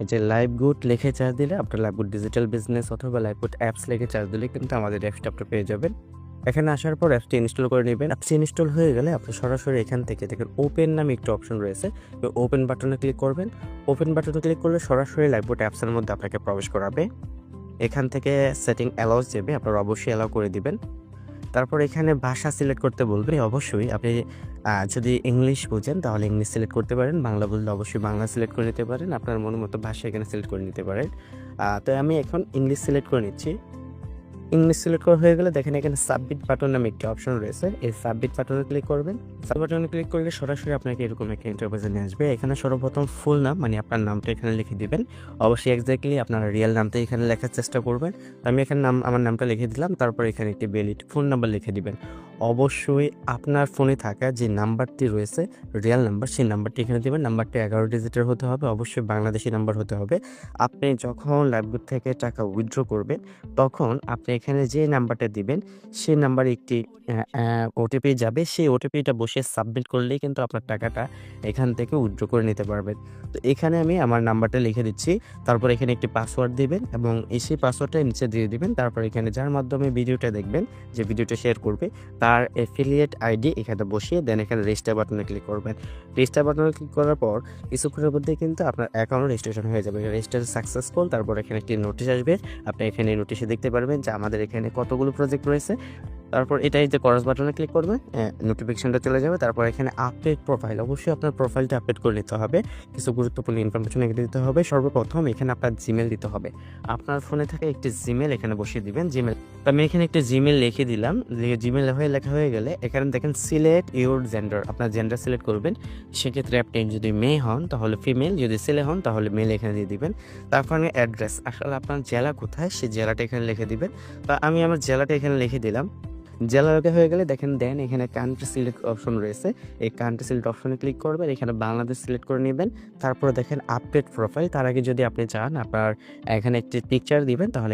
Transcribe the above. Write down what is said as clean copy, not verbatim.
এই যে লাইভগুড লিখে চার্জ দিলে আপনার লাইভগুড ডিজিটাল বিজনেস অথবা লাইভগুড অ্যাপস লিখে চার্জ দিলে কিন্তু আমাদের অ্যাপসটা আপনি পেয়ে যাবেন। এখানে আসার পর অ্যাপসটি ইনস্টল করে নেবেন। অ্যাপসটি ইনস্টল হয়ে গেলে আপনি সরাসরি এখান থেকে দেখেন ওপেন নামে একটি অপশন রয়েছে। ওপেন বাটনে ক্লিক করবেন। ওপেন বাটনে ক্লিক করলে সরাসরি লাইভগুড অ্যাপসের মধ্যে আপনাকে প্রবেশ করাবে। এখান থেকে সেটিং অ্যালাউস যাবে, আপনারা অবশ্যই অ্যালাউ করে দিবেন। তারপর এখানে ভাষা সিলেক্ট করতে বলবে। অবশ্যই আপনি যদি ইংলিশ বোঝেন তাহলে ইংলিশ সিলেক্ট করতে পারেন, বাংলা বললে অবশ্যই বাংলা সিলেক্ট করে নিতে পারেন, আপনার মনের মতো ভাষা এখানে সিলেক্ট করে নিতে পারেন। তো আমি এখন ইংলিশ সিলেক্ট করে নিচ্ছি। ইংলিশ সিলেক্ট করা হয়ে গেলে দেখেন এখানে সাবমিট বাটন নামে একটি অপশন রয়েছে। এই সাবমিট বাটনে ক্লিক করবেন। সাবমিট বাটনে ক্লিক করলে সরাসরি আপনাকে এরকম একটা ইন্টারফেসে নিয়ে আসবে। এখানে সর্বপ্রথম ফুল নাম মানে আপনার নামটা এখানে লিখে দিবেন। অবশ্যই এক্স্যাক্টলি আপনার রিয়েল নামটা এখানে লেখার চেষ্টা করবেন। আমি এখানে আমার নামটা লিখে দিলাম। তারপর এখানে একটি ভ্যালিড ফোন নাম্বার লিখে দিবেন। অবশ্যই আপনার ফোনে থাকা যে নাম্বারটি রয়েছে রিয়েল নাম্বার, সেই নাম্বারটি এখানে দিবেন। নাম্বারটি 11 ডিজিটের হতে হবে, অবশ্যই বাংলাদেশি নাম্বার হতে হবে। আপনি যখন লাইভগুড থেকে টাকা উইথড্র করবেন তখন আপনি এখানে যে নাম্বারটা দিবেন সেই নাম্বারে একটি ওটিপি যাবে। সেই ওটিপিটা বসিয়ে সাবমিট করলেই কিন্তু আপনার টাকাটা এখান থেকে উইথড্র করে নিতে পারবেন। তো এখানে আমি আমার নাম্বারটা লিখে দিচ্ছি। তারপর এখানে একটি পাসওয়ার্ড দিবেন এবং সেই পাসওয়ার্ডটা নিচে দিয়ে দিবেন। তারপর এখানে যার মাধ্যমে ভিডিওটা দেখবেন, যে ভিডিওটা শেয়ার করবে তার অ্যাফিলিয়েট আইডি এখানে বসিয়ে দেন এখানে রেজিস্টার বাটনে ক্লিক করবেন। রেজিস্টার বাটনে ক্লিক করার পর কিছুক্ষণের মধ্যে কিন্তু আপনার অ্যাকাউন্ট রেজিস্ট্রেশন হয়ে যাবে। Registration successful. তারপর এখানে একটি নোটিশ আসবে। আপনি এখানে নোটিশে দেখতে পারবেন যে আমাদের এখানে কতগুলো প্রজেক্ট রয়েছে। তারপর এটাই যে ক্রস বাটনে ক্লিক করবে, নোটিফিকেশনটা চলে যাবে। তারপর এখানে আপডেট প্রোফাইল, অবশ্যই আপনার প্রোফাইলটা আপডেট করে নিতে হবে। কিছু গুরুত্বপূর্ণ ইনফরমেশন এখানে দিতে হবে। সর্বপ্রথম এখানে আপনার জিমেল দিতে হবে। আপনার ফোনে থেকে একটি জিমেল এখানে বসিয়ে দিবেন। জিমেল আমি এখানে একটা জিমেল লিখে দিলাম। জিমেল লেখা হয়ে গেলে এখানে দেখেন সিলেক্ট ইউর জেন্ডার, আপনার জেন্ডার সিলেক্ট করবেন। সেক্ষেত্রে আপনি যদি মেয়ে হন তাহলে ফিমেল, যদি ছেলে হন তাহলে মেল এখানে দিয়ে দিবেন। তারপর অ্যাড্রেস, আসলে আপনার জেলা কোথায় সেই জেলাটা এখানে লিখে দিবেন। তো আমি আমার জেলাটা এখানে লিখে দিলাম। জেলা লেখা হয়ে গেলে দেখেন দেন এখানে কান্ট্রি সিলেক্ট অপশন রয়েছে। এই কান্ট্রি সিলেক্ট অপশনে ক্লিক করবেন, এখানে বাংলাদেশ সিলেক্ট করে নেবেন। তারপরে দেখেন আপডেট প্রোফাইল। তার আগে যদি আপনি চান আপনার এখানে একটি পিকচার দিবেন তাহলে